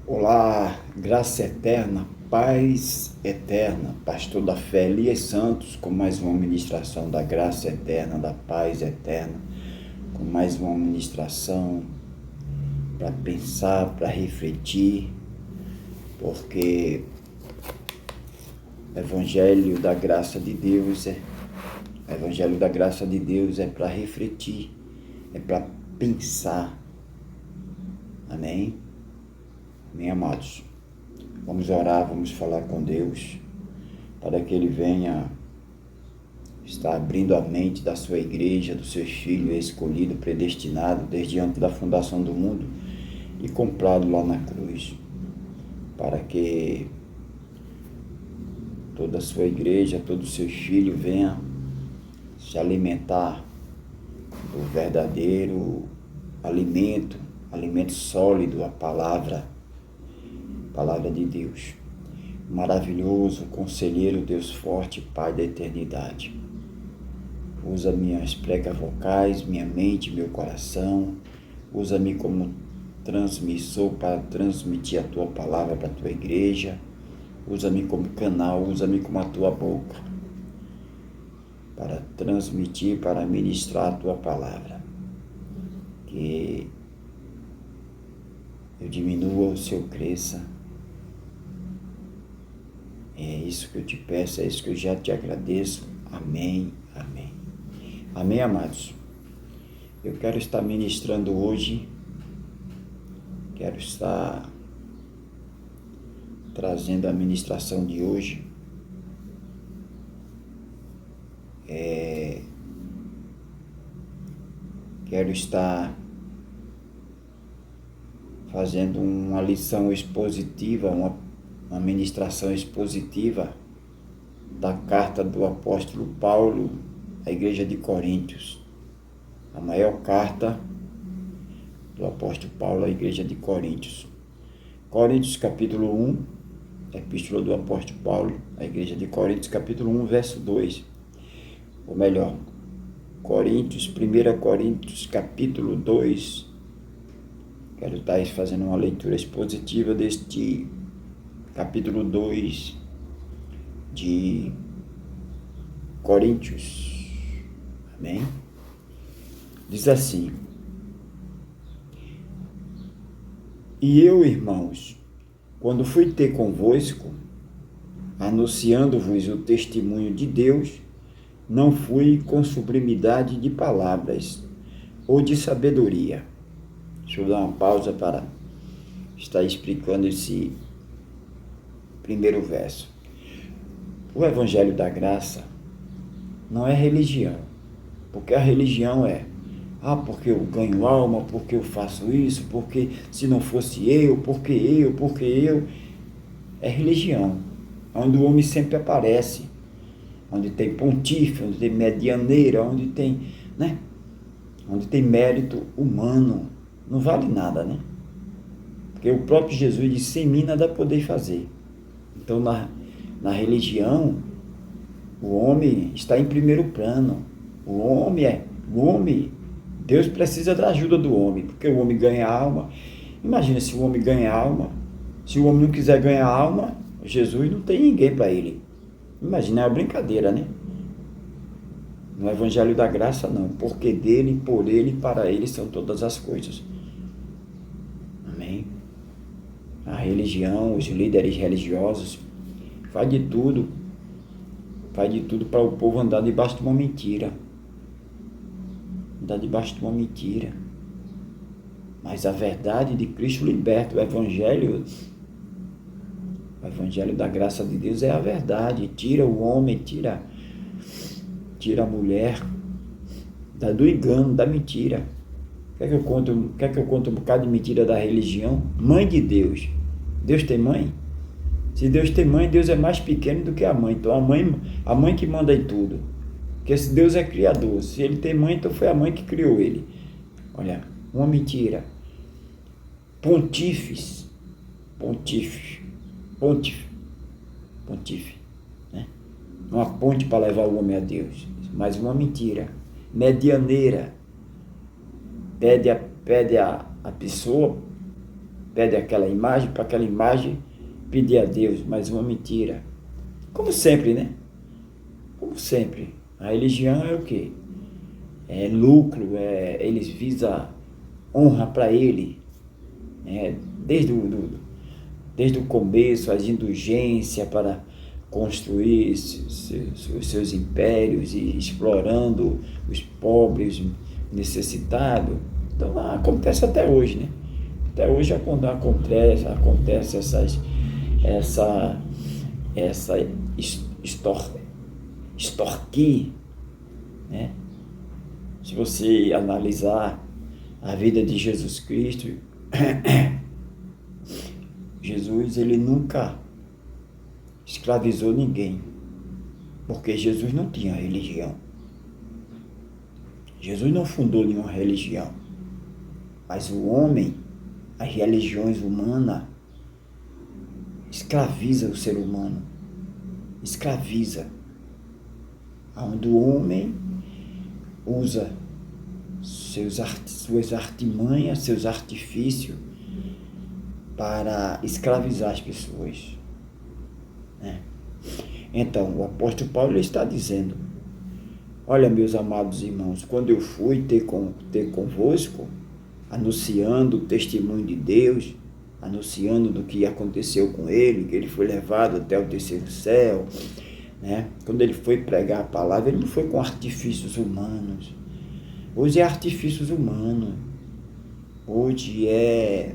Olá, graça eterna, paz eterna, pastor da fé Elias Santos, com mais uma ministração da graça eterna, da paz eterna, com mais uma ministração para pensar, para refletir, porque o Evangelho da graça de Deus é para refletir, é para pensar, amém? Amém, amados? Vamos orar, vamos falar com Deus, para que Ele venha estar abrindo a mente da sua igreja, dos seus filhos, escolhido, predestinado, desde antes da fundação do mundo e comprado lá na cruz, para que toda a sua igreja, todos os seus filhos venham se alimentar do verdadeiro alimento sólido, a palavra de Deus. Maravilhoso, conselheiro, Deus forte, Pai da eternidade. Usa minhas pregas vocais, minha mente, meu coração. Usa-me como transmissor para transmitir a tua palavra para a tua igreja. Usa-me como canal, usa-me como a tua boca para transmitir, para ministrar a tua palavra. Que eu diminua, o Senhor cresça. É isso que eu te peço, é isso que eu já te agradeço. Amém, amém. Amém, amados? Eu quero estar ministrando hoje, quero estar trazendo a ministração de hoje. Quero estar fazendo uma lição expositiva, uma ministração expositiva da carta do apóstolo Paulo à igreja de Coríntios. A maior carta do apóstolo Paulo à igreja de Coríntios. Coríntios capítulo 1, epístola do apóstolo Paulo à igreja de Coríntios, capítulo 1, verso 2. Ou melhor, 1 Coríntios capítulo 2. Quero estar fazendo uma leitura expositiva deste capítulo 2 de Coríntios. Amém? Diz assim: E eu, irmãos, quando fui ter convosco, anunciando-vos o testemunho de Deus, não fui com sublimidade de palavras ou de sabedoria. Deixa eu dar uma pausa para estar explicando esse primeiro verso. O Evangelho da Graça não é religião, porque a religião é porque eu ganho alma, porque eu faço isso, porque se não fosse eu, porque eu. É religião, onde o homem sempre aparece, onde tem pontífice, onde tem medianeira, onde tem mérito humano, não vale nada, né? Porque o próprio Jesus disse: sem mim nada poder fazer. Então, na religião, o homem está em primeiro plano. O homem, Deus precisa da ajuda do homem, porque o homem ganha alma. Imagina se o homem ganha alma, se o homem não quiser ganhar alma, Jesus não tem ninguém para ele. Imagina, é uma brincadeira, né? No Evangelho da Graça, não. Porque dele, por ele e para ele são todas as coisas. Amém? A religião, os líderes religiosos, faz de tudo para o povo andar debaixo de uma mentira. Mas a verdade de Cristo liberta. O Evangelho da graça de Deus é a verdade. Tira o homem, tira a mulher do engano, da mentira. Quer que eu conte um bocado de mentira da religião? Mãe de Deus. Deus tem mãe? Se Deus tem mãe, Deus é mais pequeno do que a mãe. Então a mãe que manda em tudo. Porque se Deus é criador, se ele tem mãe, então foi a mãe que criou ele. Olha, uma mentira. Pontífice, né? Uma ponte para levar o homem a Deus. Mas uma mentira. Medianeira. Pede a pessoa pede aquela imagem, para aquela imagem pedir a Deus, mas uma mentira. Como sempre, né? Como sempre. A religião é o quê? É lucro, eles visam honra para ele, né? Desde o começo, as indulgências para construir seus impérios e explorando os pobres, necessitados. Então acontece até hoje, né? Até hoje acontece essa extorquir, né? Se você analisar a vida de Jesus Cristo, Jesus, ele nunca escravizou ninguém, porque Jesus não tinha religião. Jesus não fundou nenhuma religião, mas o homem, as religiões humanas, escraviza o ser humano, escraviza, onde o homem usa suas artimanhas, seus artifícios para escravizar as pessoas, né? Então, o apóstolo Paulo está dizendo: olha, meus amados irmãos, quando eu fui ter convosco, anunciando o testemunho de Deus, anunciando do que aconteceu com ele, que ele foi levado até o terceiro céu, né? Quando ele foi pregar a palavra, ele não foi com artifícios humanos. Hoje é artifícios humanos. Hoje é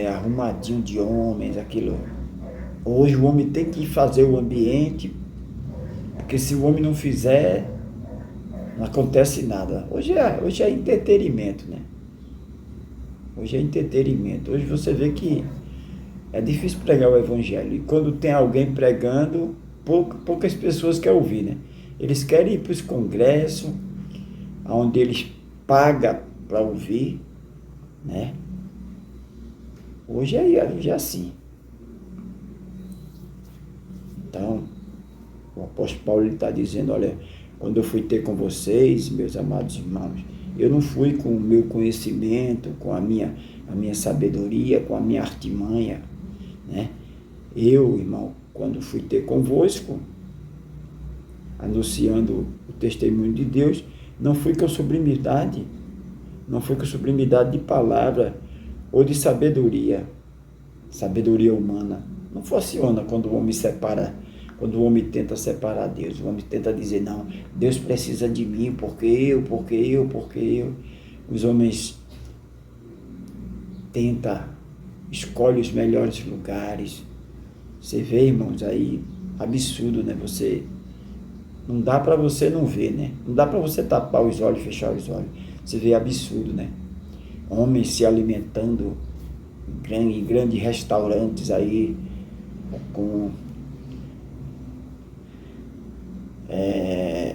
arrumadinho de homens, aquilo. Hoje o homem tem que fazer o ambiente, porque se o homem não fizer, não acontece nada. Hoje é entretenimento, né? Hoje é entretenimento. Hoje você vê que é difícil pregar o evangelho. E quando tem alguém pregando, poucas pessoas querem ouvir, né? Eles querem ir para os congressos, onde eles pagam para ouvir, né? Hoje é assim. Então, o apóstolo Paulo está dizendo: olha, quando eu fui ter com vocês, meus amados irmãos, eu não fui com o meu conhecimento, com a minha sabedoria, com a minha artimanha, né? Eu, irmão, quando fui ter convosco, anunciando o testemunho de Deus, não fui com sublimidade de palavra ou de sabedoria humana. Não funciona quando o homem tenta separar Deus. O homem tenta dizer: não, Deus precisa de mim, porque eu. Os homens escolhem os melhores lugares. Você vê, irmãos, aí, absurdo, né? Não dá para você não ver, né? Não dá para você tapar os olhos e fechar os olhos. Você vê absurdo, né? Homens se alimentando em grandes restaurantes aí,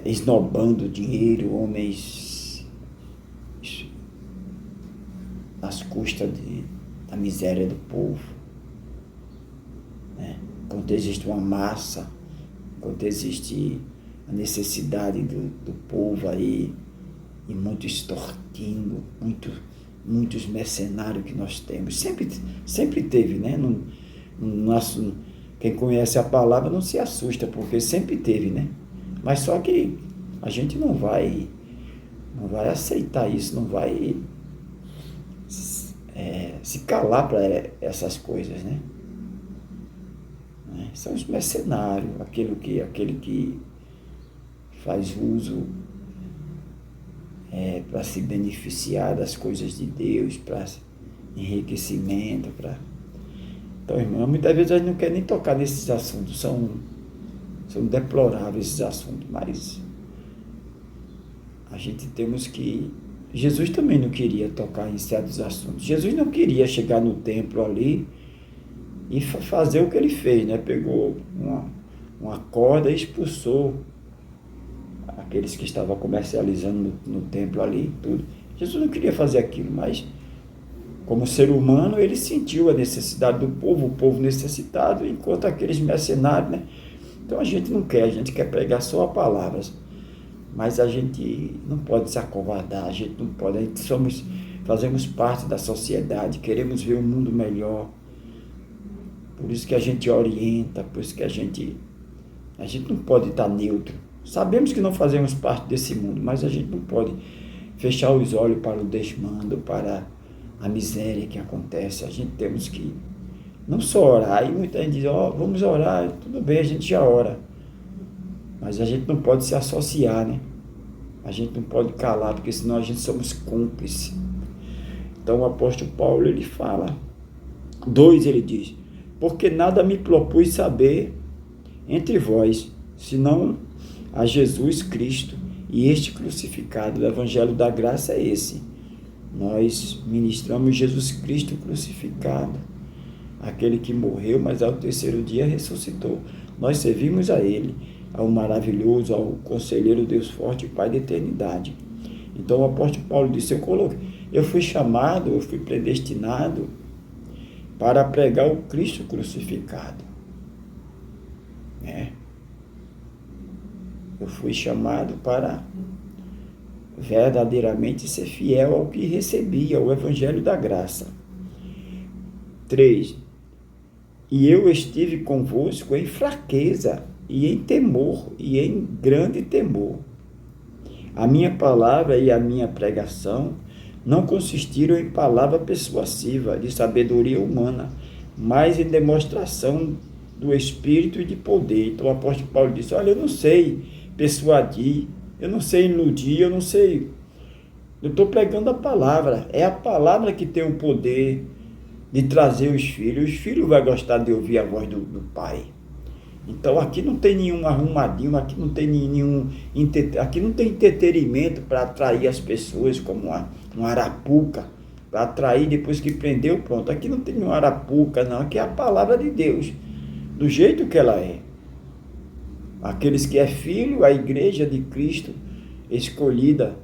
esnobando dinheiro, homens às custas da miséria do povo, né? Quando existe uma massa, quando existe a necessidade do povo aí, e muito extorquindo, muitos mercenários que nós temos. Sempre teve, né? Quem conhece a palavra não se assusta, porque sempre teve, né? Mas só que a gente não vai aceitar isso, não vai se calar para essas coisas, né? São os mercenários, aquele que faz uso para se beneficiar das coisas de Deus, para enriquecimento, Então, irmão, muitas vezes a gente não quer nem tocar nesses assuntos, são deploráveis esses assuntos, mas a gente temos que... Jesus também não queria tocar em certos assuntos. Jesus não queria chegar no templo ali e fazer o que ele fez, né? Pegou uma corda e expulsou aqueles que estavam comercializando no templo ali, tudo. Jesus não queria fazer aquilo, mas como ser humano, ele sentiu a necessidade do povo, o povo necessitado, enquanto aqueles mercenários, né? Então a gente quer pregar só a palavra, mas a gente não pode se acovardar, a gente não pode, fazemos parte da sociedade, queremos ver um mundo melhor. Por isso que a gente orienta, por isso que a gente não pode estar neutro. Sabemos que não fazemos parte desse mundo, mas a gente não pode fechar os olhos para o desmando, para a miséria que acontece. A gente temos que não só orar, e muita gente diz, vamos orar, tudo bem, a gente já ora. Mas a gente não pode se associar, né? A gente não pode calar, porque senão a gente somos cúmplices. Então o apóstolo Paulo, ele fala, 2, ele diz, porque nada me propus saber entre vós, senão a Jesus Cristo e este crucificado. O evangelho da graça é esse. Nós ministramos Jesus Cristo crucificado, aquele que morreu, mas ao terceiro dia ressuscitou. Nós servimos a Ele, ao maravilhoso, ao conselheiro Deus forte, Pai da eternidade. Então o apóstolo Paulo disse, eu fui chamado, eu fui predestinado para pregar o Cristo crucificado. Eu fui chamado para verdadeiramente ser fiel ao que recebi, ao evangelho da graça. 3. E eu estive convosco em fraqueza, e em temor, e em grande temor. A minha palavra e a minha pregação não consistiram em palavra persuasiva, de sabedoria humana, mas em demonstração do Espírito e de poder. Então o apóstolo Paulo disse, olha, eu não sei persuadir, eu não sei iludir, eu estou pregando a palavra, é a palavra que tem o poder de trazer os filhos vão gostar de ouvir a voz do Pai. Então aqui não tem nenhum arrumadinho, aqui não tem entretenimento para atrair as pessoas como uma arapuca, para atrair depois que prendeu, pronto. Aqui não tem nenhuma arapuca, não, aqui é a palavra de Deus, do jeito que ela é. Aqueles que é filho, a igreja de Cristo, escolhida,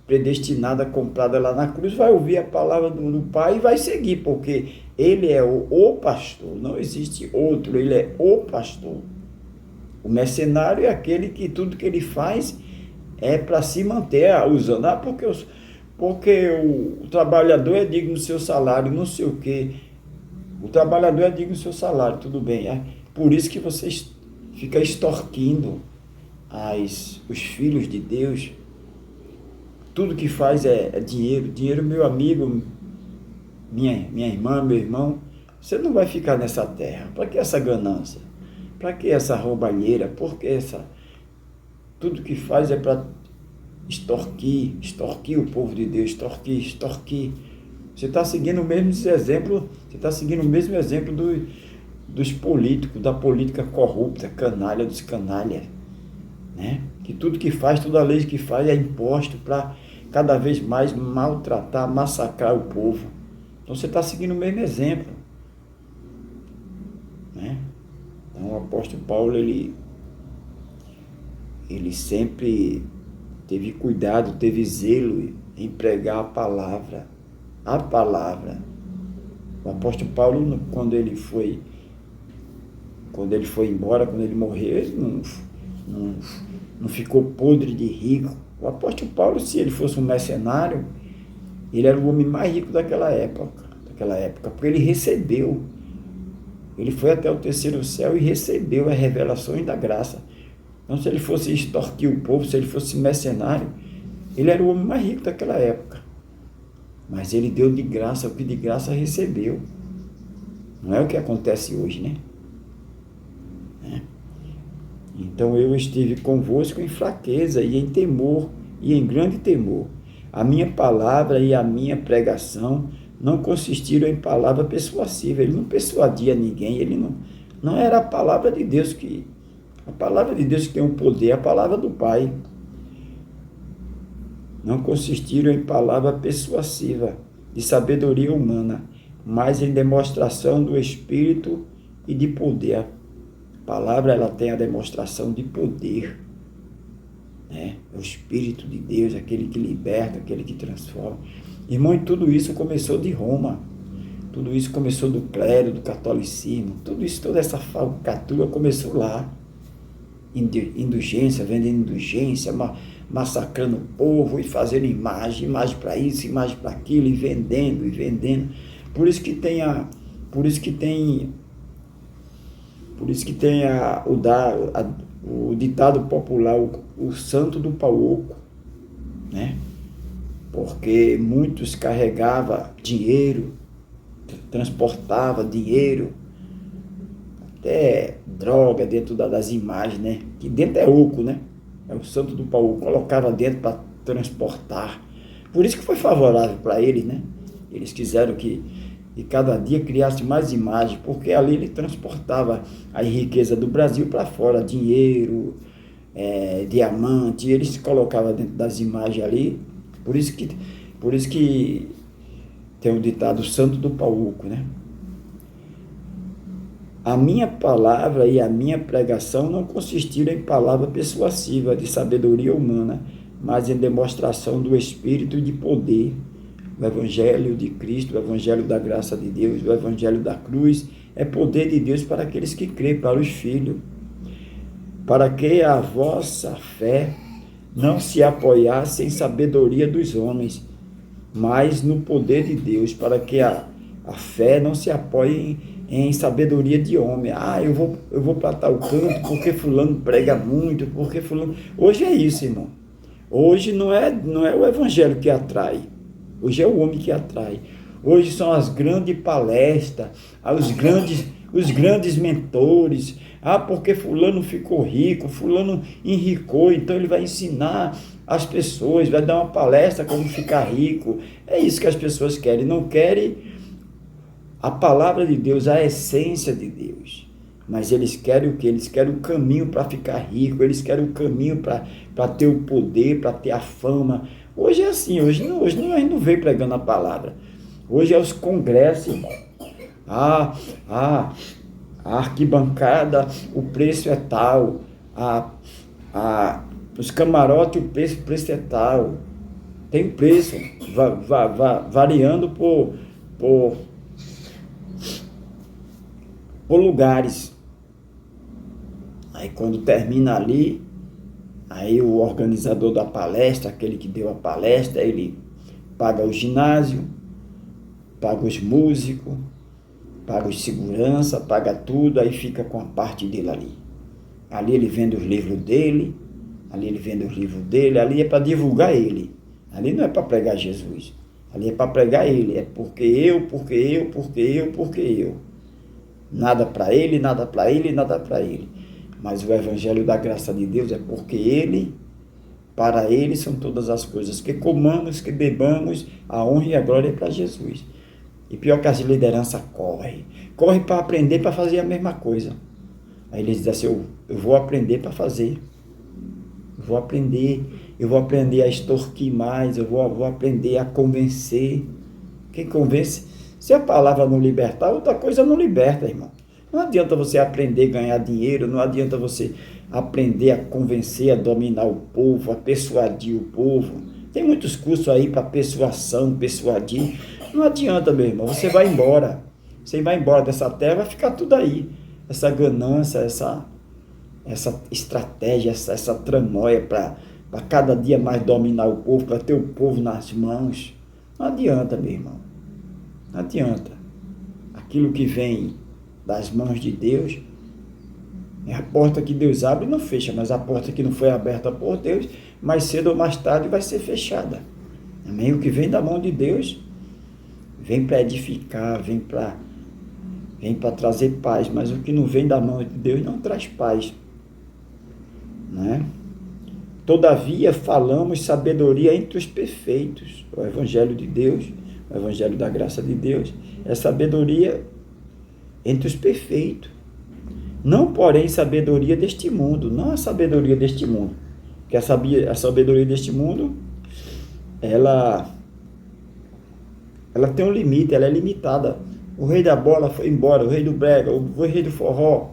predestinada, comprada lá na cruz, vai ouvir a palavra do Pai e vai seguir, porque Ele é o pastor, não existe outro, Ele é o pastor. O mercenário é aquele que tudo que ele faz é para se manter usando, porque o trabalhador é digno do seu salário, não sei o quê. O trabalhador é digno do seu salário, tudo bem, é por isso que vocês ficam extorquindo os filhos de Deus. Tudo que faz é dinheiro. Dinheiro, meu amigo, minha irmã, meu irmão, você não vai ficar nessa terra. Para que essa ganância? Para que essa roubalheira? Porque tudo que faz é para extorquir o povo de Deus, extorquir. Você está seguindo o mesmo exemplo, dos políticos, da política corrupta, canalha dos canalhas, né? Que tudo que faz, toda lei que faz é imposto para cada vez mais maltratar, massacrar o povo. Então você está seguindo o mesmo exemplo, né? Então o apóstolo Paulo, ele sempre teve cuidado, teve zelo em pregar a palavra. O apóstolo Paulo, quando ele foi embora, quando ele morreu, ele não ficou podre de rico. O apóstolo Paulo, se ele fosse um mercenário, ele era o homem mais rico daquela época, porque ele recebeu. Ele foi até o terceiro céu e recebeu as revelações da graça. Então, se ele fosse extorquir o povo, se ele fosse mercenário, ele era o homem mais rico daquela época. Mas ele deu de graça o que de graça recebeu. Não é o que acontece hoje, né? Então eu estive convosco em fraqueza e em temor, e em grande temor. A minha palavra e a minha pregação não consistiram em palavra persuasiva. Ele não persuadia ninguém, ele não era a palavra de Deus que tem o poder, a palavra do Pai. Não consistiram em palavra persuasiva, de sabedoria humana, mas em demonstração do Espírito e de poder. A palavra, ela tem a demonstração de poder, né? É o Espírito de Deus, aquele que liberta, aquele que transforma. Irmão, e tudo isso começou de Roma. Tudo isso começou do clero, do catolicismo. Toda essa falcatrua começou lá. Indulgência, vendendo indulgência, massacrando o povo e fazendo imagem para isso, imagem para aquilo, e vendendo. Por isso que tem o ditado popular, o santo do pau oco, né? Porque muitos carregavam dinheiro, transportava dinheiro, até droga dentro das imagens, né? Que dentro é oco, né? É o santo do pau oco, colocava dentro para transportar. Por isso que foi favorável para eles, né? Eles quiseram que cada dia criasse mais imagens, porque ali ele transportava a riqueza do Brasil para fora, dinheiro, diamante, eles colocavam dentro das imagens ali. Por isso que tem o ditado santo do pau oco, né? A minha palavra e a minha pregação não consistiram em palavra persuasiva de sabedoria humana, mas em demonstração do Espírito e de poder. O Evangelho de Cristo, o Evangelho da graça de Deus, o Evangelho da cruz, é poder de Deus para aqueles que creem, para os filhos. Para que a vossa fé não se apoiasse em sabedoria dos homens, mas no poder de Deus, para que a fé não se apoie em sabedoria de homem. Eu vou para tal canto porque fulano prega muito, porque fulano... Hoje é isso, irmão. Hoje não é o evangelho que atrai. Hoje é o homem que atrai. Hoje são as grandes palestras, os grandes mentores. Porque fulano ficou rico, fulano enricou, então ele vai ensinar as pessoas, vai dar uma palestra como ficar rico. É isso que as pessoas querem. Não querem a palavra de Deus, a essência de Deus. Mas eles querem o quê? Eles querem o caminho para ficar rico, eles querem o caminho para ter o poder, para ter a fama. Hoje é assim, hoje a gente não veio pregando a palavra. Hoje é os congressos, irmão. A arquibancada, o preço é tal. Os camarotes, o preço é tal. Tem preço, variando por lugares. Aí quando termina ali, aí o organizador da palestra, aquele que deu a palestra, ele paga o ginásio, paga os músicos, paga os segurança, paga tudo, aí fica com a parte dele ali. Ali ele vende os livros dele, ali é para divulgar ele. Ali não é para pregar Jesus, ali é para pregar ele, é porque eu. Nada para ele. Mas o Evangelho da graça de Deus é porque ele, para ele são todas as coisas. Que comamos, que bebamos, a honra e a glória é para Jesus. E pior que as lideranças corre para aprender, para fazer a mesma coisa. Aí eles dizem assim, eu vou aprender para fazer. Eu vou aprender a extorquir mais, eu vou aprender a convencer. Quem convence? Se a palavra não libertar, outra coisa não liberta, irmão. Não adianta você aprender a ganhar dinheiro, não adianta você aprender a convencer, a dominar o povo, a persuadir o povo. Tem muitos cursos aí para persuasão, persuadir. Não adianta, meu irmão, você vai embora. Você vai embora dessa terra, vai ficar tudo aí. Essa ganância, essa estratégia, essa tramóia para cada dia mais dominar o povo, para ter o povo nas mãos. Não adianta, meu irmão. Não adianta. Aquilo que vem das mãos de Deus é a porta que Deus abre e não fecha, mas a porta que não foi aberta por Deus, mais cedo ou mais tarde vai ser fechada. Amém? O que vem da mão de Deus vem para edificar, vem para trazer paz, mas o que não vem da mão de Deus não traz paz. Né? Todavia falamos sabedoria entre os perfeitos. O Evangelho de Deus, o Evangelho da graça de Deus, é sabedoria entre os perfeitos. Não, porém, sabedoria deste mundo. Não a sabedoria deste mundo. Porque a sabedoria deste mundo, ela tem um limite, ela é limitada. O rei da bola foi embora, o rei do brega, o rei do forró.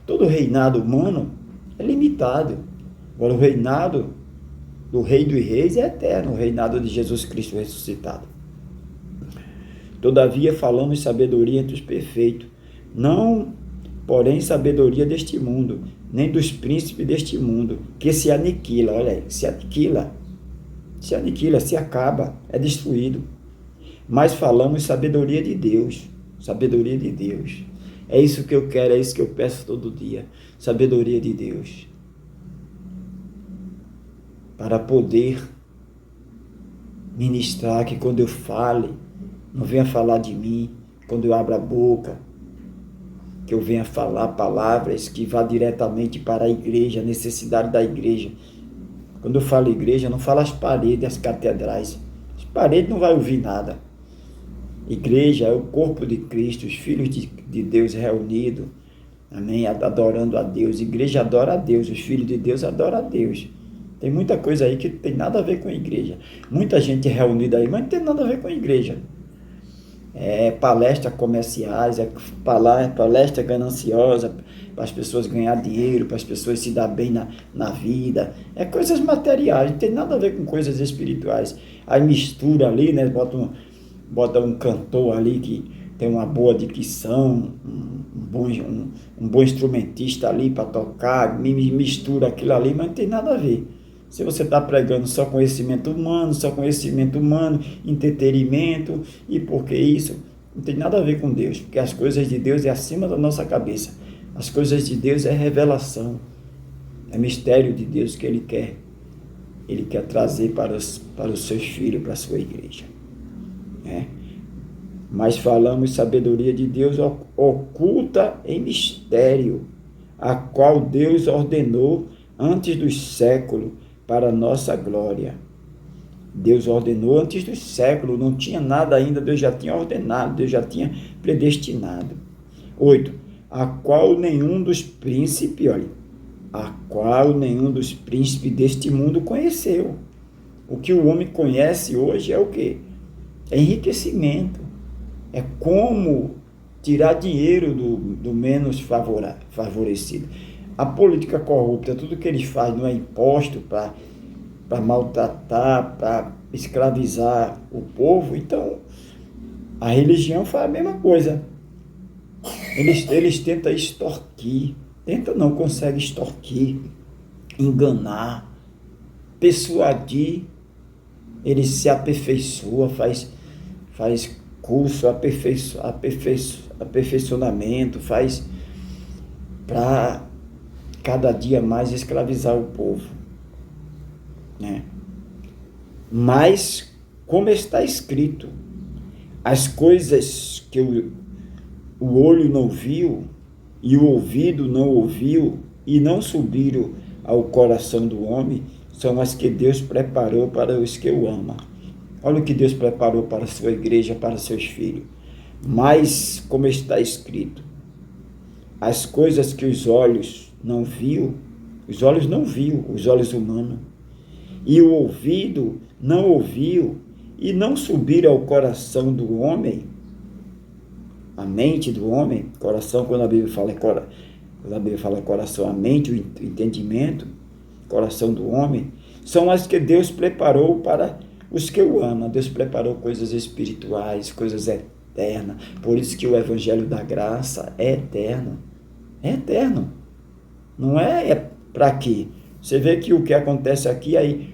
Todo reinado humano é limitado. Agora o reinado do Rei dos Reis é eterno, o reinado de Jesus Cristo ressuscitado. Todavia falamos sabedoria entre os perfeitos, não porém sabedoria deste mundo, nem dos príncipes deste mundo, que se aniquila, olha aí, se aniquila, se acaba, é destruído. Mas falamos sabedoria de Deus, sabedoria de Deus. É isso que eu quero, é isso que eu peço todo dia, sabedoria de Deus. Para poder ministrar, que quando eu fale, não venha falar de mim, quando eu abro a boca, que eu venha falar palavras que vá diretamente para a igreja, a necessidade da igreja. Quando eu falo igreja, eu não falo as paredes, as catedrais. As paredes não vão ouvir nada. Igreja é o corpo de Cristo, os filhos de Deus reunidos, amém? Adorando a Deus. Igreja adora a Deus, os filhos de Deus adoram a Deus. Tem muita coisa aí que não tem nada a ver com a igreja. Muita gente reunida aí, mas não tem nada a ver com a igreja. É palestras comerciais, é palestra gananciosa, para as pessoas ganhar dinheiro, para as pessoas se dar bem na vida. É coisas materiais, não tem nada a ver com coisas espirituais. Aí mistura ali, né? Bota um cantor ali que tem uma boa dicção, um bom instrumentista ali para tocar, mistura aquilo ali, mas não tem nada a ver. Se você está pregando só conhecimento humano, entretenimento, e porque isso não tem nada a ver com Deus, porque as coisas de Deus é acima da nossa cabeça. As coisas de Deus é revelação, é mistério de Deus que Ele quer trazer para os seus filhos, para a sua igreja. Mas falamos sabedoria de Deus oculta em mistério, a qual Deus ordenou antes dos séculos para a nossa glória. Deus ordenou antes dos séculos, não tinha nada ainda, Deus já tinha ordenado, Deus já tinha predestinado. 8. A qual nenhum dos príncipes, deste mundo conheceu. O que o homem conhece hoje é o quê? É enriquecimento. É como tirar dinheiro do menos favorecido. A política corrupta, tudo que eles fazem não é imposto para maltratar, para escravizar o povo. Então, a religião faz a mesma coisa. Eles tentam extorquir, não conseguem extorquir, enganar, persuadir. Eles se aperfeiçoam, faz curso, aperfeiçoamento, faz para cada dia mais escravizar o povo, né? Mas, como está escrito, as coisas que o olho não viu e o ouvido não ouviu e não subiram ao coração do homem, são as que Deus preparou para os que o amam. Olha o que Deus preparou para a sua igreja, para seus filhos. Mas, como está escrito, as coisas que os olhos não viu, os olhos humanos, e o ouvido não ouviu, e não subiram ao coração do homem, a mente do homem, coração, quando a Bíblia fala coração, a mente, o entendimento, coração do homem, são as que Deus preparou para os que o amam. Deus preparou coisas espirituais, coisas eternas. Por isso que o Evangelho da Graça é eterno. É eterno. Não é para quê? Você vê que o que acontece aqui, aí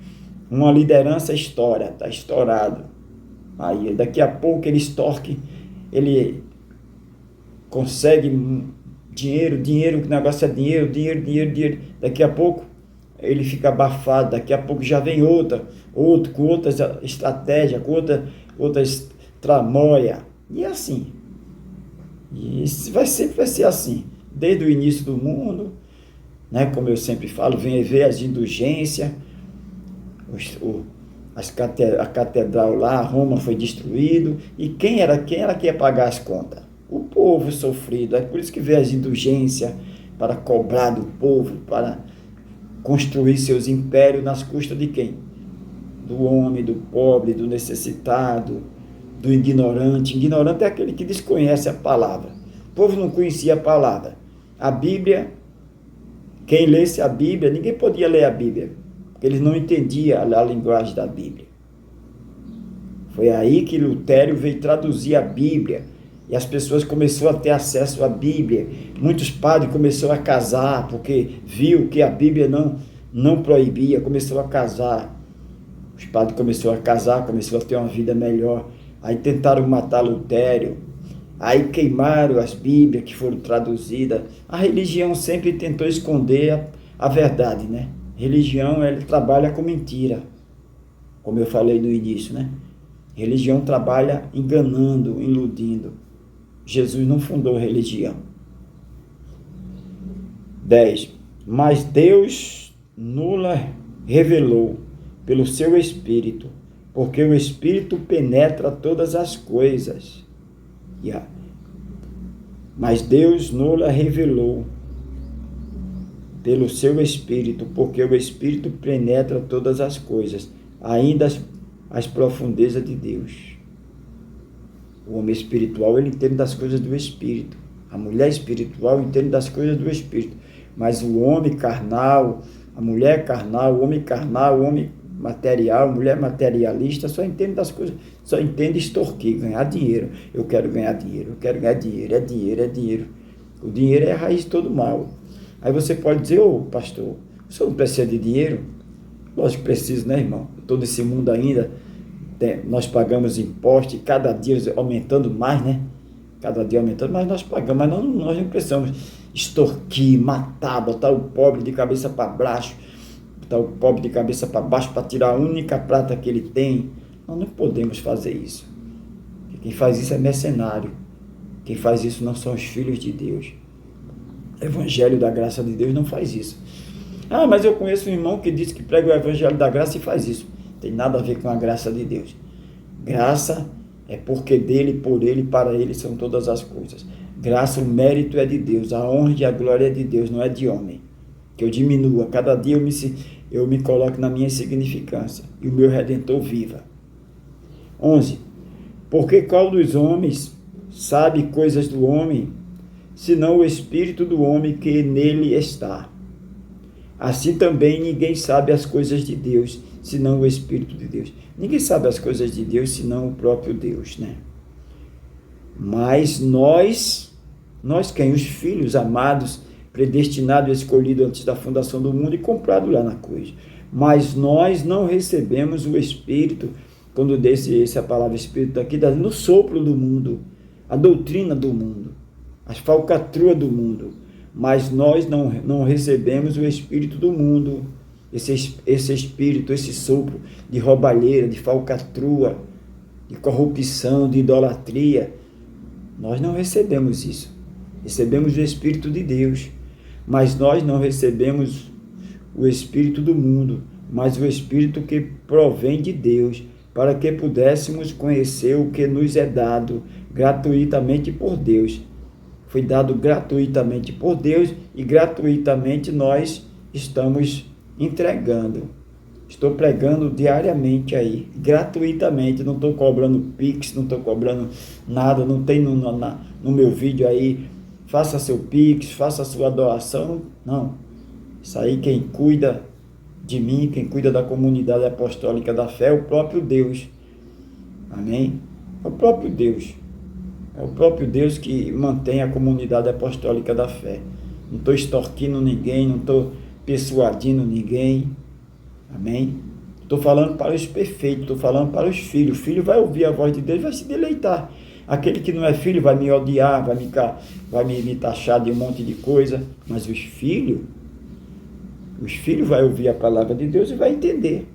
uma liderança está estourado. Aí daqui a pouco ele extorque, ele consegue dinheiro, o negócio é dinheiro. Daqui a pouco ele fica abafado, daqui a pouco já vem outro com outras estratégias, com outras tramóia. E assim. E sempre vai ser assim. Desde o início do mundo, né, como eu sempre falo, vem ver as indulgências, a catedral lá, Roma foi destruído, e quem era que ia pagar as contas? O povo sofrido. É por isso que vem as indulgências, para cobrar do povo, para construir seus impérios nas custas de quem? Do homem, do pobre, do necessitado, do ignorante. Ignorante é aquele que desconhece a palavra. O povo não conhecia a palavra. A Bíblia, quem lesse a Bíblia, ninguém podia ler a Bíblia, porque eles não entendiam a linguagem da Bíblia. Foi aí que Lutero veio traduzir a Bíblia E as pessoas começaram a ter acesso à Bíblia. Muitos padres começaram a casar, porque viu que a Bíblia não proibia, começou a casar. Os padres começaram a casar, começaram a ter uma vida melhor. Aí tentaram matar Lutero. Aí queimaram as Bíblias que foram traduzidas. A religião sempre tentou esconder a verdade, né? Religião, ela trabalha com mentira, como eu falei no início, né? Religião trabalha enganando, iludindo. Jesus não fundou religião. 10. Mas Deus nula revelou pelo seu Espírito, porque o Espírito penetra todas as coisas. Mas Deus nula revelou pelo seu Espírito, porque o Espírito penetra todas as coisas, ainda as profundezas de Deus. O homem espiritual, ele entende das coisas do Espírito. A mulher espiritual entende das coisas do Espírito. Mas o homem carnal, a mulher carnal, o homem material, mulher materialista, só entende das coisas, só entende extorquir, ganhar dinheiro. Eu quero ganhar dinheiro, é dinheiro. O dinheiro é a raiz de todo mal. Aí você pode dizer, pastor, o senhor não precisa de dinheiro? Lógico que preciso, né, irmão? Estou nesse mundo ainda, nós pagamos impostos, e cada dia aumentando mais, né? Cada dia aumentando, mas nós pagamos, mas nós não precisamos extorquir, matar, botar o pobre de cabeça para baixo, para tirar a única prata que ele tem. Nós não podemos fazer isso. Quem faz isso é mercenário. Quem faz isso não são os filhos de Deus. O Evangelho da graça de Deus não faz isso. Mas eu conheço um irmão que diz que prega o Evangelho da graça e faz isso. Não tem nada a ver com a graça de Deus. Graça é porque dele, por ele, para ele são todas as coisas. Graça, o mérito é de Deus, a honra e a glória é de Deus, não é de homem. Que eu diminua, cada dia eu me coloque na minha insignificância e o meu Redentor viva. 11. Porque qual dos homens sabe coisas do homem, senão o Espírito do homem que nele está? Assim também ninguém sabe as coisas de Deus, senão o Espírito de Deus. Ninguém sabe as coisas de Deus, senão o próprio Deus, né? Mas nós quem? Os filhos amados, predestinados e escolhidos antes da fundação do mundo e comprados lá na cruz. Mas nós não recebemos o Espírito, quando desse a palavra Espírito aqui, no sopro do mundo, a doutrina do mundo, as falcatruas do mundo. Mas nós não recebemos o Espírito do mundo, esse Espírito, esse sopro de roubalheira, de falcatrua, de corrupção, de idolatria. Nós não recebemos isso. Recebemos o Espírito de Deus, mas nós não recebemos o Espírito do mundo, mas o Espírito que provém de Deus, para que pudéssemos conhecer o que nos é dado gratuitamente por Deus. Foi dado gratuitamente por Deus e gratuitamente nós estamos entregando. Estou pregando diariamente aí, gratuitamente, não estou cobrando Pix, não estou cobrando nada, não tem no meu vídeo aí, faça seu Pix, faça sua doação, não. Isso aí quem cuida de mim, quem cuida da comunidade apostólica da fé é o próprio Deus. Amém? É o próprio Deus. É o próprio Deus que mantém a comunidade apostólica da fé. Não estou extorquindo ninguém, não estou persuadindo ninguém. Amém? Estou falando para os perfeitos, estou falando para os filhos. O filho vai ouvir a voz de Deus e vai se deleitar. Aquele que não é filho vai me odiar, vai me taxar de um monte de coisa. Mas os filhos vão ouvir a palavra de Deus e vai entender.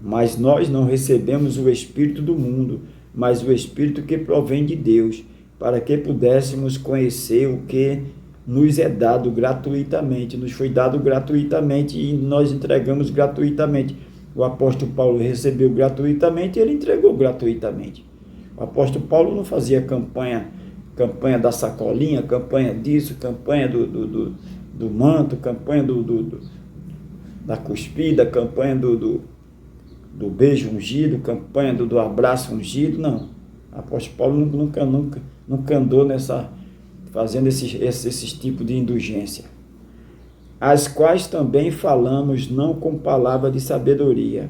Mas nós não recebemos o Espírito do mundo, mas o Espírito que provém de Deus, para que pudéssemos conhecer o que nos é dado gratuitamente, nos foi dado gratuitamente e nós entregamos gratuitamente. O apóstolo Paulo recebeu gratuitamente e ele entregou gratuitamente. O apóstolo Paulo não fazia campanha da sacolinha, campanha disso, campanha do manto, campanha da cuspida, campanha do beijo ungido, campanha do abraço ungido, não. O apóstolo Paulo nunca andou fazendo esses tipos de indulgência. As quais também falamos não com palavra de sabedoria,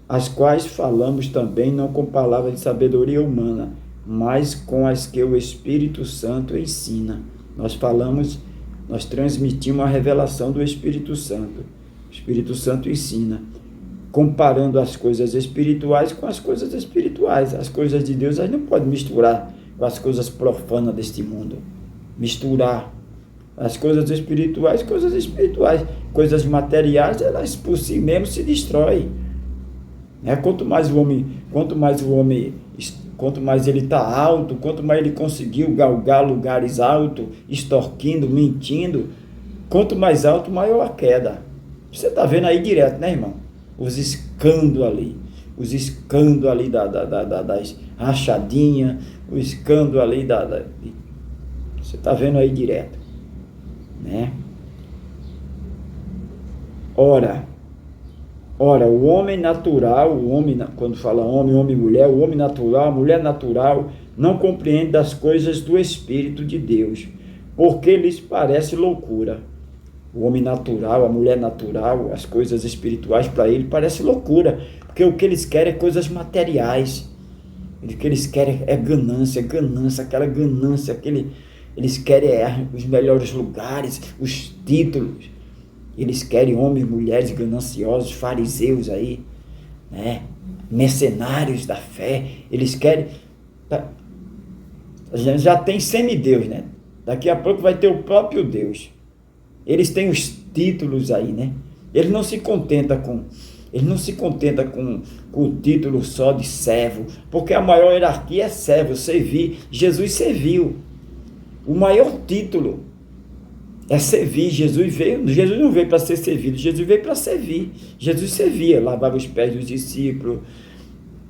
as quais falamos também não com palavra de sabedoria humana, mas com as que o Espírito Santo ensina. Nós transmitimos a revelação do Espírito Santo. O Espírito Santo ensina, comparando as coisas espirituais com as coisas espirituais. As coisas de Deus a gente não pode misturar com as coisas profanas deste mundo. Misturar as coisas espirituais, coisas materiais, elas por si mesmas se destroem. Quanto mais ele está alto, quanto mais ele conseguiu galgar lugares altos, extorquindo, mentindo, quanto mais alto, maior a queda. Você está vendo aí direto, né, irmão? Os escândalos ali das rachadinhas, o escândalo ali você está vendo aí direto, né? Ora, o homem natural, quando fala homem e mulher, o homem natural, a mulher natural, não compreende das coisas do Espírito de Deus, porque lhes parece loucura. O homem natural, a mulher natural, as coisas espirituais para ele parece loucura, porque o que eles querem é coisas materiais. O que eles querem é ganância, aquela ganância, eles querem os melhores lugares, os títulos. Eles querem homens, mulheres gananciosos, fariseus aí, né? Mercenários da fé. Eles querem... Já tem semideus, né? Daqui a pouco vai ter o próprio Deus. Eles têm os títulos aí, né? Ele não se contenta com o título só de servo, porque a maior hierarquia é servo, servir. Jesus serviu. O maior título é servir. Jesus não veio para ser servido, Jesus veio para servir. Jesus servia, lavava os pés dos discípulos.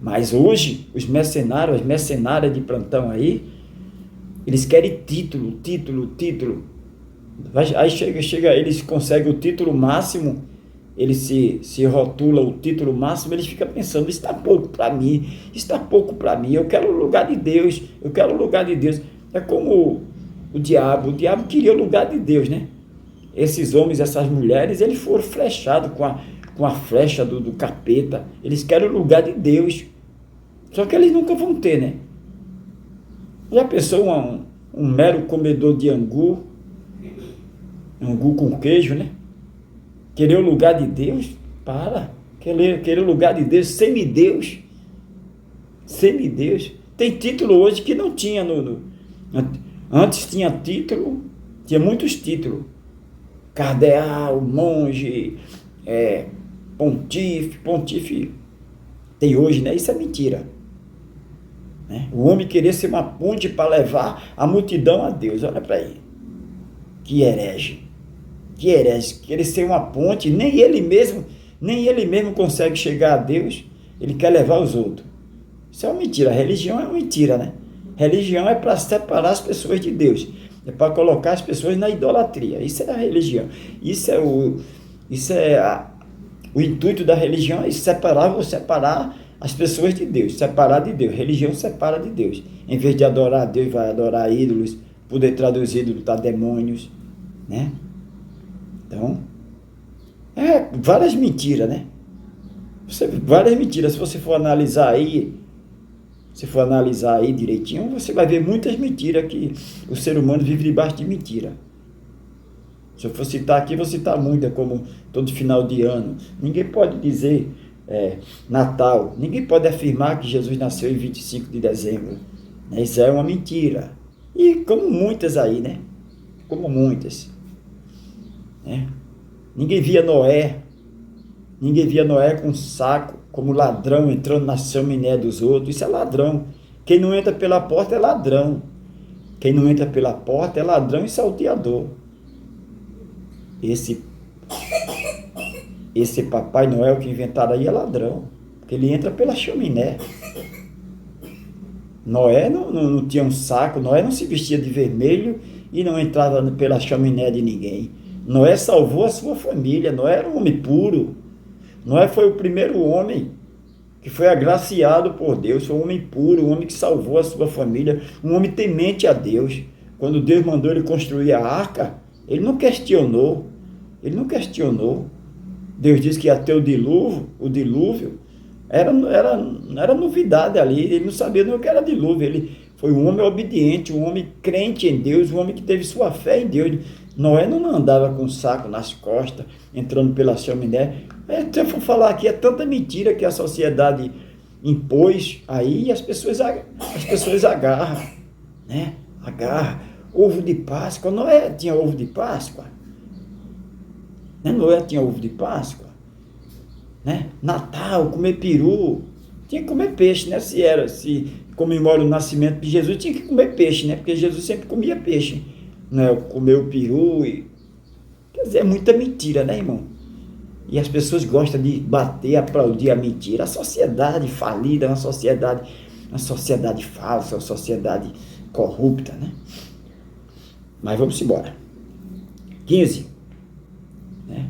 Mas hoje, os mercenários, as mercenárias de plantão aí, eles querem título. Aí chega, eles conseguem o título máximo, eles se rotulam o título máximo, eles ficam pensando, isso está pouco para mim, eu quero o lugar de Deus, É como o diabo queria o lugar de Deus, né? Esses homens, essas mulheres, eles foram flechados com a flecha do capeta, eles querem o lugar de Deus, só que eles nunca vão ter, né? Já pensou um mero comedor de angu com queijo, né? Querer o lugar de Deus? Querer o lugar de Deus, semideus. Tem título hoje que não tinha antes tinha título, tinha muitos títulos. Cardeal, monge, pontífice. Tem hoje, né? Isso é mentira. Né? O homem querer ser uma ponte para levar a multidão a Deus. Olha para aí. Que herege. Querer ser uma ponte, nem ele mesmo consegue chegar a Deus, ele quer levar os outros. Isso é uma mentira. A religião é uma mentira, né? Religião é para separar as pessoas de Deus, é para colocar as pessoas na idolatria. Isso é a religião. O intuito da religião é separar as pessoas de Deus, separar de Deus. Religião separa de Deus. Em vez de adorar a Deus, vai adorar ídolos, poder traduzir ídolos a demônios, né? Então, várias mentiras, né? Várias mentiras. Se você for analisar aí direitinho, você vai ver muitas mentiras que o ser humano vive debaixo de mentira. Se eu for citar aqui, vou citar muitas, como todo final de ano. Ninguém pode dizer Natal. Ninguém pode afirmar que Jesus nasceu em 25 de dezembro. Né? Isso é uma mentira. E como muitas aí, né? Como muitas. Ninguém via Noé com um saco, como ladrão, entrando na chaminé dos outros. Isso é ladrão. Quem não entra pela porta é ladrão. Quem não entra pela porta é ladrão e salteador. Esse Papai Noel que inventaram aí é ladrão, porque ele entra pela chaminé. Noé não tinha um saco, Noé não se vestia de vermelho e não entrava pela chaminé de ninguém. Noé salvou a sua família. Noé era um homem puro. Noé foi o primeiro homem que foi agraciado por Deus. Foi um homem puro, um homem que salvou a sua família, um homem temente a Deus. Quando Deus mandou ele construir a arca, ele não questionou. Deus disse que ia ter o dilúvio. Era novidade ali. Ele não sabia nem o que era dilúvio. Ele foi um homem obediente, um homem crente em Deus, um homem que teve sua fé em Deus. Noé não andava com um saco nas costas, entrando pela chaminé. Se eu for falar aqui, é tanta mentira que a sociedade impôs aí, as pessoas agarram, né? Agarram. Ovo de Páscoa, Noé tinha ovo de Páscoa, né? Noé tinha ovo de Páscoa, né? Natal, comer peru, tinha que comer peixe, né? Se comemora o nascimento de Jesus, tinha que comer peixe, né? Porque Jesus sempre comia peixe, né? Comeu peru, quer dizer, é muita mentira, né, irmão? E as pessoas gostam de bater, aplaudir a mentira. A sociedade falida é uma sociedade falsa, uma sociedade corrupta, né? Mas vamos embora. 15. Né?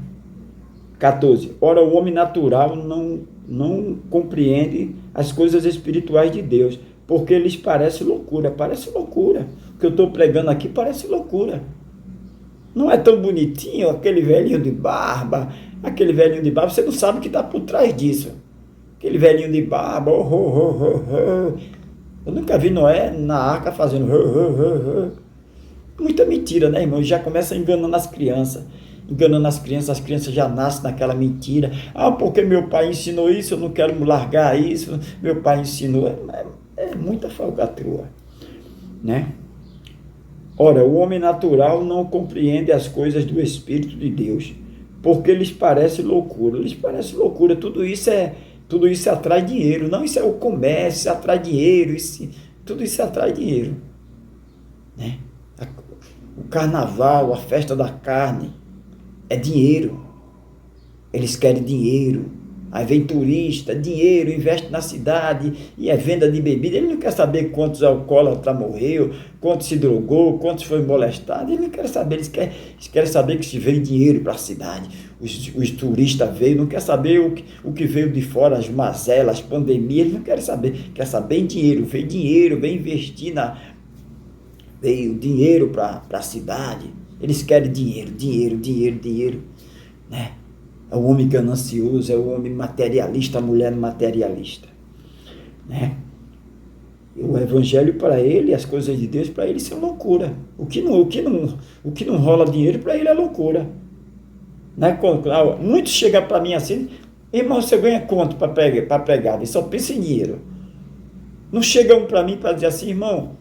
14. Ora, o homem natural não compreende as coisas espirituais de Deus, porque lhes parece loucura. Parece loucura. O que eu estou pregando aqui parece loucura. Não é tão bonitinho aquele velhinho de barba, você não sabe o que está por trás disso. Aquele velhinho de barba, Eu nunca vi Noé na arca fazendo Muita mentira, né, irmão? Já começa enganando as crianças. As crianças já nascem naquela mentira. Porque meu pai ensinou isso, eu não quero largar isso, meu pai ensinou. É muita falcatrua, né? Ora, o homem natural não compreende as coisas do Espírito de Deus, porque lhes parece loucura. Tudo isso atrai dinheiro. Não, isso é o comércio, isso atrai dinheiro, tudo isso atrai dinheiro, né? O carnaval, a festa da carne, é dinheiro. Eles querem dinheiro. Aí vem turista, dinheiro, investe na cidade, e é venda de bebida. Ele não quer saber quantos alcoólatras morreu, quantos se drogou, quantos foi molestado. Ele não quer saber, eles querem saber que se veio dinheiro para a cidade. Os turistas veio, não quer saber o que veio de fora, as mazelas, as pandemias, ele não quer saber em dinheiro. Veio dinheiro, veio investir veio dinheiro para a cidade. Eles querem dinheiro, né? É o homem ganancioso, é o homem materialista, a mulher materialista, né? E o evangelho para ele, as coisas de Deus para ele são loucura. O que não rola dinheiro para ele é loucura, né? Muitos chegam para mim assim: irmão, você ganha quanto para pregar? Ele só pensa em dinheiro. Não chegam para mim para dizer assim: irmão,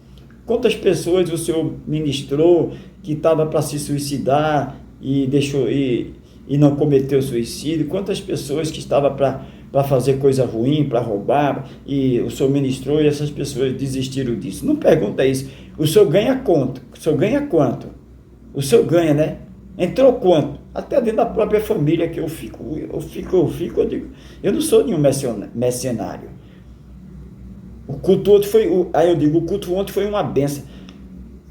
quantas pessoas o senhor ministrou que estava para se suicidar e deixou e não cometeu suicídio? Quantas pessoas que estavam para fazer coisa ruim, para roubar, e o senhor ministrou e essas pessoas desistiram disso? Não pergunta isso. O senhor ganha quanto? O senhor ganha, né? Entrou quanto? Até dentro da própria família que eu digo, eu não sou nenhum mercenário. O culto ontem foi uma benção.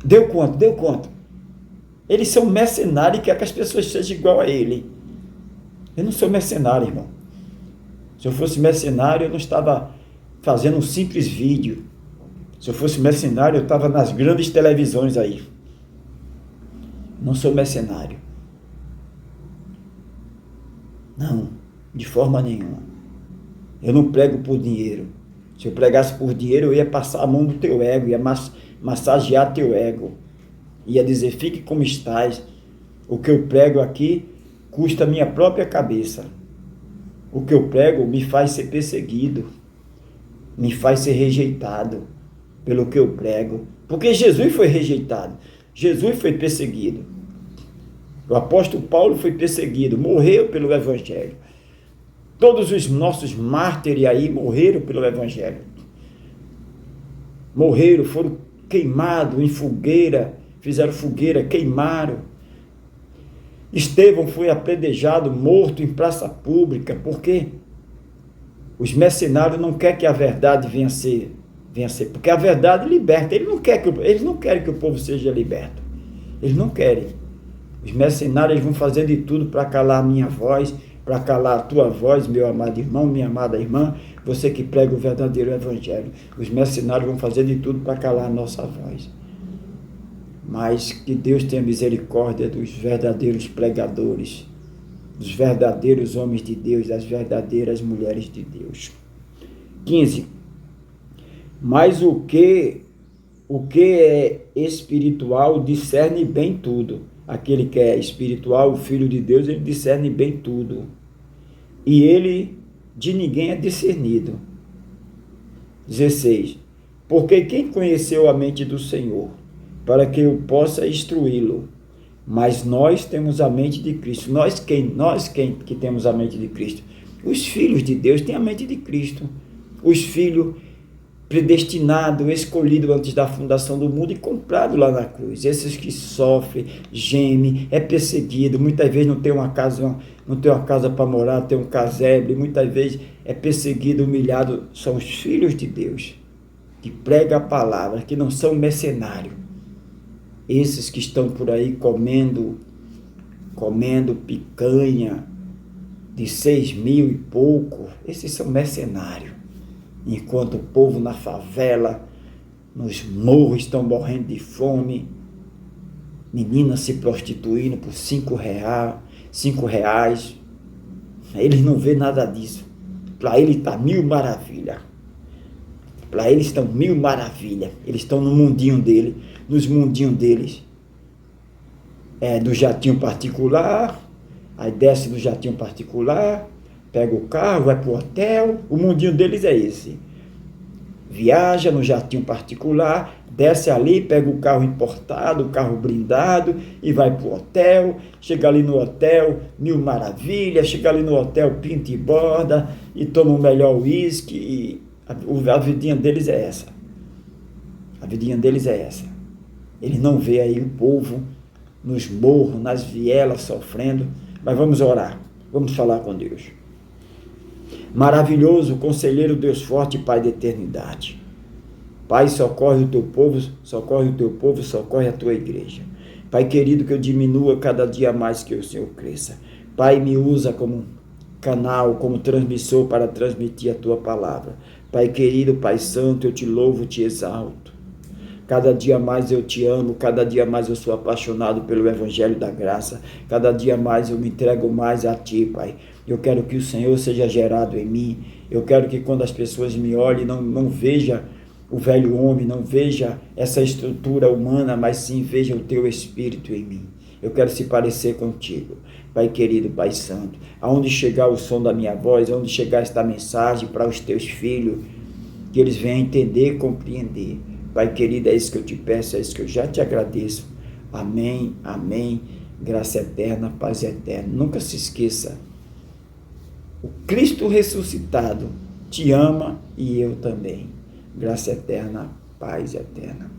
Deu quanto? Eles são mercenários e querem que as pessoas sejam igual a ele. Eu não sou mercenário, irmão. Se eu fosse mercenário, eu não estava fazendo um simples vídeo. Se eu fosse mercenário, eu estava nas grandes televisões aí. Não sou mercenário. Não, de forma nenhuma. Eu não prego por dinheiro. Se eu pregasse por dinheiro, eu ia passar a mão no teu ego, ia massagear teu ego. Ia dizer: fique como estás. O que eu prego aqui custa a minha própria cabeça. O que eu prego me faz ser perseguido, me faz ser rejeitado pelo que eu prego. Porque Jesus foi rejeitado, Jesus foi perseguido. O apóstolo Paulo foi perseguido, morreu pelo Evangelho. Todos os nossos mártires aí morreram pelo Evangelho. Morreram, foram queimados em fogueira, fizeram fogueira, queimaram. Estevão foi apedrejado, morto em praça pública. Por quê? Os mercenários não querem que a verdade venha a ser, porque a verdade liberta. Eles não querem que o povo seja liberto. Eles não querem. Os mercenários vão fazer de tudo para calar a minha voz, para calar a tua voz, meu amado irmão, minha amada irmã, você que prega o verdadeiro evangelho. Os mercenários vão fazer de tudo para calar a nossa voz. Mas que Deus tenha misericórdia dos verdadeiros pregadores, dos verdadeiros homens de Deus, das verdadeiras mulheres de Deus. 15. Mas o que o que é espiritual discerne bem tudo. Aquele que é espiritual, o Filho de Deus, ele discerne bem tudo. E ele de ninguém é discernido. 16. Porque quem conheceu a mente do Senhor, para que eu possa instruí-lo? Mas nós temos a mente de Cristo. Nós quem que temos a mente de Cristo? Os filhos de Deus têm a mente de Cristo. Os filhos predestinados, escolhidos antes da fundação do mundo e comprados lá na cruz. Esses que sofrem, gemem, é perseguido, muitas vezes não tem uma casa para morar, tem um casebre, muitas vezes é perseguido, humilhado. São os filhos de Deus, que pregam a palavra, que não são mercenários. Esses que estão por aí comendo picanha de 6.000 e pouco, esses são mercenários. Enquanto o povo na favela, nos morros, estão morrendo de fome, meninas se prostituindo por R$5, eles não vê nada disso. Para eles está mil maravilha. Para eles estão mil maravilha. Eles estão no mundinho dele, nos mundinhos deles. Do jatinho particular, aí desce do jatinho particular, pega o carro, vai para o hotel. O mundinho deles é esse. Viaja no jatinho particular, desce ali, pega o carro importado, o carro blindado e vai para o hotel. Chega ali no hotel, mil maravilhas. Chega ali no hotel, pinta e borda e toma o melhor uísque. A vidinha deles é essa. A vidinha deles é essa. Ele não vê aí o povo nos morros, nas vielas, sofrendo. Mas vamos orar, vamos falar com Deus. Maravilhoso, conselheiro, Deus forte, Pai da eternidade. Pai, socorre o teu povo, socorre o teu povo, socorre a tua igreja. Pai querido, que eu diminua cada dia mais, que o Senhor cresça. Pai, me usa como canal, como transmissor para transmitir a tua palavra. Pai querido, Pai santo, eu te louvo, te exalto. Cada dia mais eu te amo, cada dia mais eu sou apaixonado pelo Evangelho da Graça, cada dia mais eu me entrego mais a Ti, Pai. Eu quero que o Senhor seja gerado em mim, eu quero que quando as pessoas me olhem, não veja o velho homem, não veja essa estrutura humana, mas sim veja o Teu Espírito em mim. Eu quero se parecer contigo, Pai querido, Pai santo. Aonde chegar o som da minha voz, aonde chegar esta mensagem para os Teus filhos, que eles venham entender e compreender. Pai querido, é isso que eu te peço, é isso que eu já te agradeço. Amém, amém. Graça eterna, paz eterna. Nunca se esqueça, o Cristo ressuscitado te ama e eu também. Graça eterna, paz eterna.